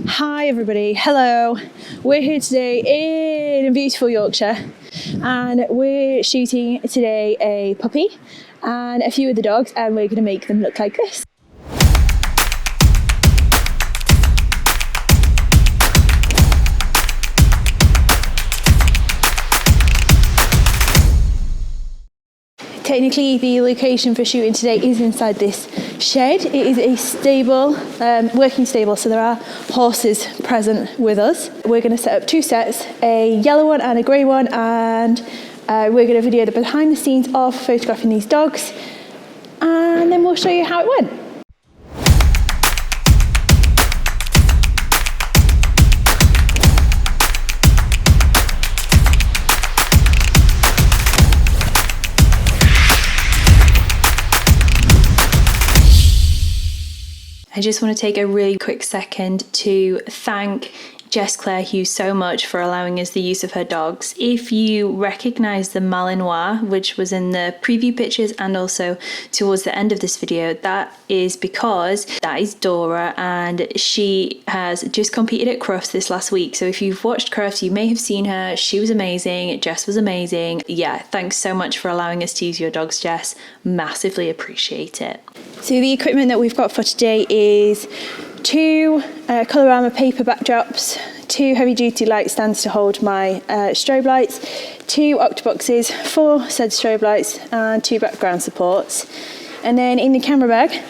Hi everybody, hello. We're here today in beautiful Yorkshire and we're shooting today a puppy and a few of the dogs, and we're going to make them look like this. Technically, the location for shooting today is inside this shed. It is a stable, working stable, so there are horses present with us. We're going to set up two sets, a yellow one and a grey one, and we're going to video the behind the scenes of photographing these dogs, and then we'll show you how it went. I just want to take a really quick second to thank Jess Clarehugh so much for allowing us the use of her dogs. If you recognise the Malinois, which was in the preview pictures and also towards the end of this video, that is because that is Dora, and she has just competed at Crufts this last week. So if you've watched Crufts, you may have seen her. She was amazing. Jess was amazing. Yeah, thanks so much for allowing us to use your dogs, Jess. Massively appreciate it. So the equipment that we've got for today is two Colorama paper backdrops, two heavy duty light stands to hold my strobe lights, two octoboxes, four said strobe lights, and two background supports. And then in the camera bag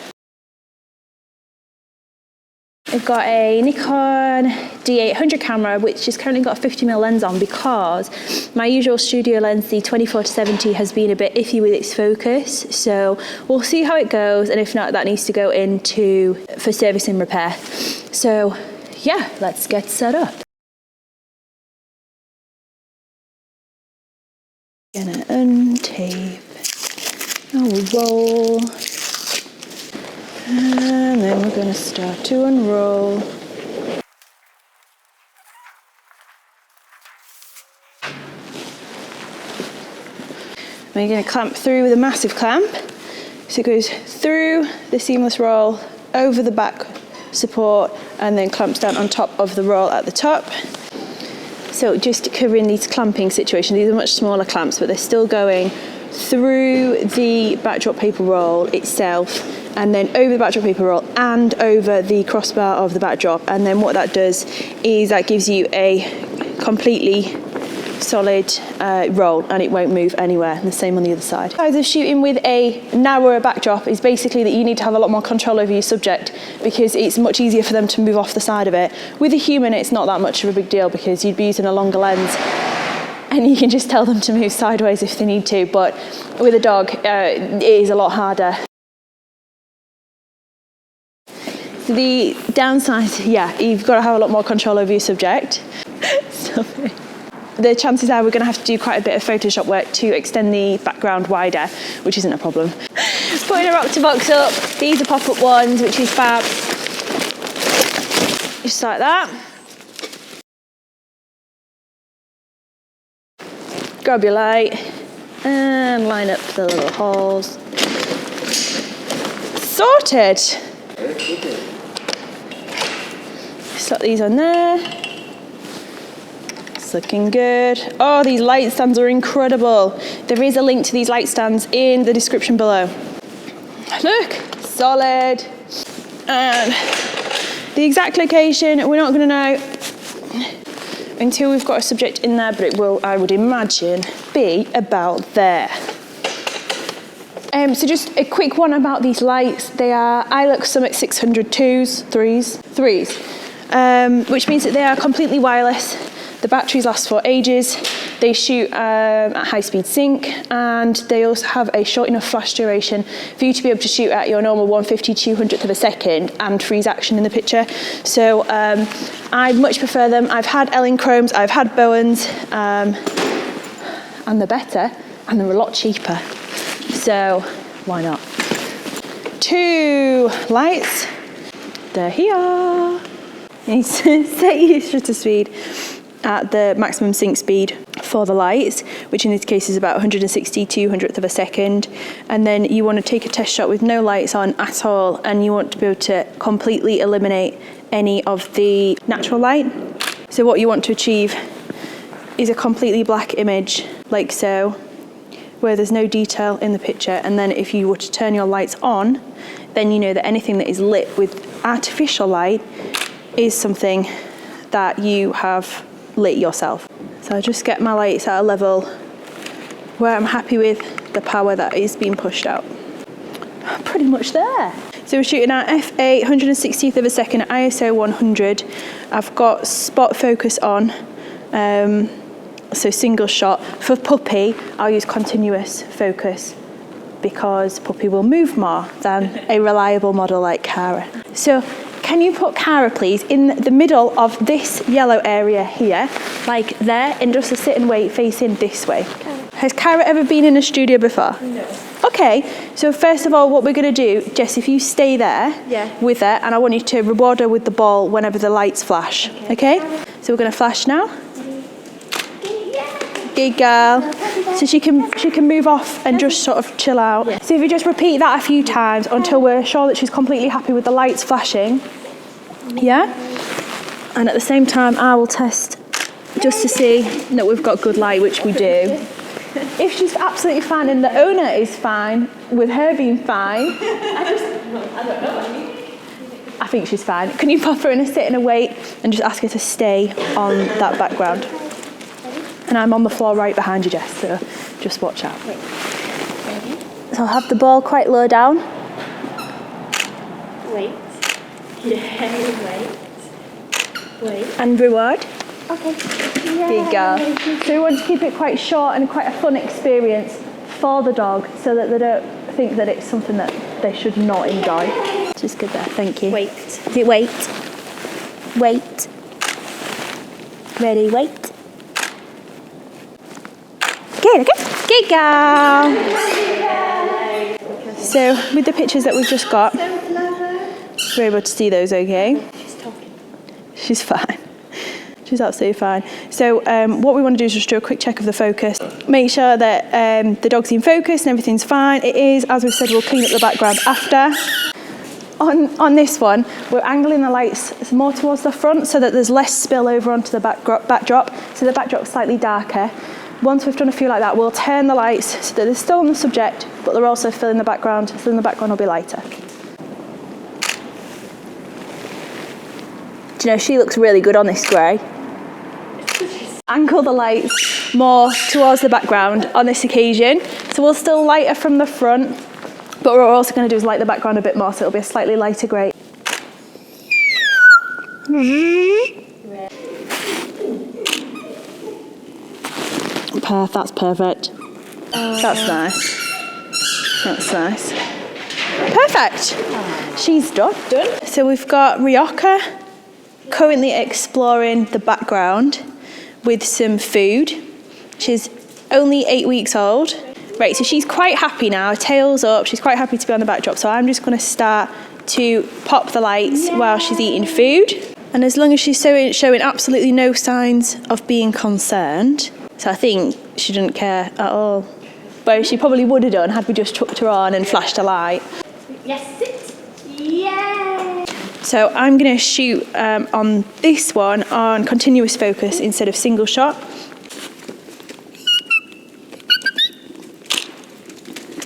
I've got a Nikon D800 camera, which has currently got a 50mm lens on because my usual studio lens, the 24-70, has been a bit iffy with its focus. So we'll see how it goes, and if not, that needs to go for service and repair. So yeah, let's get set up. Gonna untape, I'll roll. And then we're going to start to unroll. We're going to clamp through with a massive clamp. So it goes through the seamless roll, over the back support, and then clamps down on top of the roll at the top. So just covering these clamping situations, these are much smaller clamps, but they're still going through the backdrop paper roll itself, and then over the backdrop paper roll and over the crossbar of the backdrop. And then what that does is that gives you a completely solid roll, and it won't move anywhere. And the same on the other side. The size of shooting with a narrower backdrop is basically that you need to have a lot more control over your subject, because it's much easier for them to move off the side of it. With a human, it's not that much of a big deal because you'd be using a longer lens and you can just tell them to move sideways if they need to. But with a dog, it is a lot harder. The downside, yeah, you've got to have a lot more control over your subject. The chances are we're going to have to do quite a bit of Photoshop work to extend the background wider, which isn't a problem. Putting our octobox up, these are pop-up ones, which is fab. Just like that. Grab your light and line up the little holes. Sorted! Slot these on there. It's looking good. Oh, these light stands are incredible. There is a link to these light stands in the description below. Look, solid. And the exact location, we're not going to know until we've got a subject in there, but it will, I would imagine, be about there. So just a quick one about these lights. They are Ilux Summit 600 threes, which means that they are completely wireless. The batteries last for ages. They shoot at high-speed sync, and they also have a short enough flash duration for you to be able to shoot at your normal 1/50/200th of a second and freeze action in the picture. So I much prefer them. I've had Ellen Chromes, I've had Bowens, and they're better, and they're a lot cheaper. So why not? Two lights. There here. You set your shutter speed at the maximum sync speed for the lights, which in this case is about 160/200th of a second. And then you want to take a test shot with no lights on at all, and you want to be able to completely eliminate any of the natural light. So what you want to achieve is a completely black image, like so, where there's no detail in the picture. And then if you were to turn your lights on, then you know that anything that is lit with artificial light is something that you have lit yourself. So I just get my lights at a level where I'm happy with the power that is being pushed out. Pretty much there. So we're shooting at f8, 160th of a second, ISO 100. I've got spot focus on, so single shot. For Puppy, I'll use continuous focus because Puppy will move more than a reliable model like Cara. So can you put Cara, please, in the middle of this yellow area here, like there, and just a sit and wait facing this way? Okay. Has Cara ever been in a studio before? No. Okay, so first of all, what we're going to do, Jess, if you stay there with her, and I want you to reward her with the ball whenever the lights flash, okay? So we're going to flash now. Good girl. So she can move off and just sort of chill out. Yeah. So if you just repeat that a few times until we're sure that she's completely happy with the lights flashing. Yeah? And at the same time, I will test just to see that we've got good light, which we do. If she's absolutely fine and the owner is fine with her being fine, I don't know. I think she's fine. Can you pop her in a sit and a wait and just ask her to stay on that background? And I'm on the floor right behind you, Jess, so just watch out. So I'll have the ball quite low down. Wait. Yeah, wait. And reward. Okay. There you go. So we want to keep it quite short and quite a fun experience for the dog so that they don't think that it's something that they should not enjoy. Just good there, thank you. Wait. Is it wait? Wait. Ready, wait. Good, okay. Good girl. So with the pictures that we've just got, we're able to see those okay. She's talking. She's fine. She's absolutely fine. So what we want to do is just do a quick check of the focus. Make sure that the dog's in focus and everything's fine. It is, as we've said, we'll clean up the background after. On this one, we're angling the lights more towards the front so that there's less spill over onto the backdrop. So the backdrop's slightly darker. Once we've done a few like that, we'll turn the lights so that they're still on the subject, but they're also filling the background, so then the background will be lighter. Do you know, she looks really good on this grey. Angle the lights more towards the background on this occasion. So we'll still light her from the front, but what we're also going to do is light the background a bit more, so it'll be a slightly lighter grey. That's perfect. That's nice. That's nice. Perfect. She's done. So we've got Ryoka currently exploring the background with some food. She's only 8 weeks old. Right, so she's quite happy now, tail's up. She's quite happy to be on the backdrop. So I'm just going to start to pop the lights while she's eating food. And as long as she's showing absolutely no signs of being concerned, so I think she didn't care at all. But she probably would have done had we just chucked her on and flashed a light. Yes, sit. Yay! So I'm going to shoot on this one on continuous focus instead of single shot.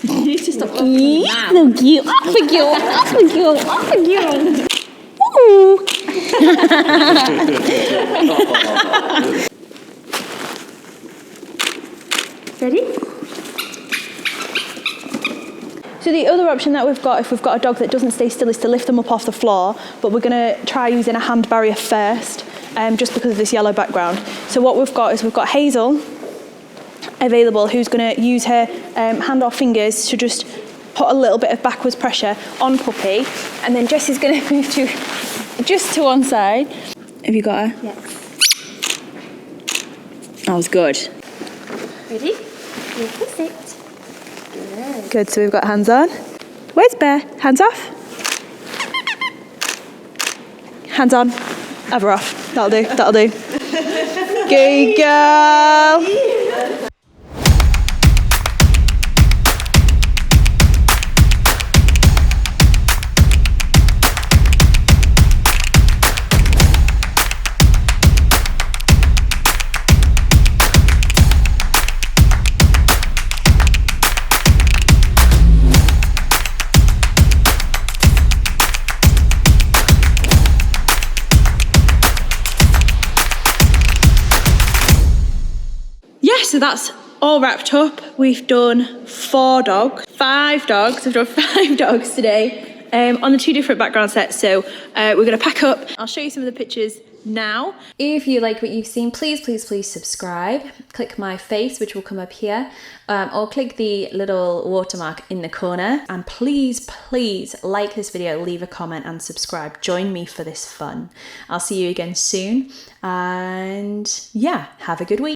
You need to stop Off with you, off with you, off with you, off with you. Ooh. Ready? So the other option that we've got, if we've got a dog that doesn't stay still, is to lift them up off the floor, but we're going to try using a hand barrier first, just because of this yellow background. So what we've got is we've got Hazel available, who's going to use her hand or fingers to just put a little bit of backwards pressure on Puppy, and then Jess is going to move to just to one side. Have you got her? Yes. That was good. Ready? Sit. Good. Good, so we've got hands on. Where's Bear? Hands off. Hands on. Have her off. That'll do, that'll do. Good girl. so that's all wrapped up. We've done 5 dogs. We've done 5 dogs today on the 2 different background sets. So we're going to pack up. I'll show you some of the pictures now. If you like what you've seen, please subscribe. Click my face, which will come up here, or click the little watermark in the corner. And please like this video, leave a comment and subscribe. Join me for this fun. I'll see you again soon. And yeah, have a good week.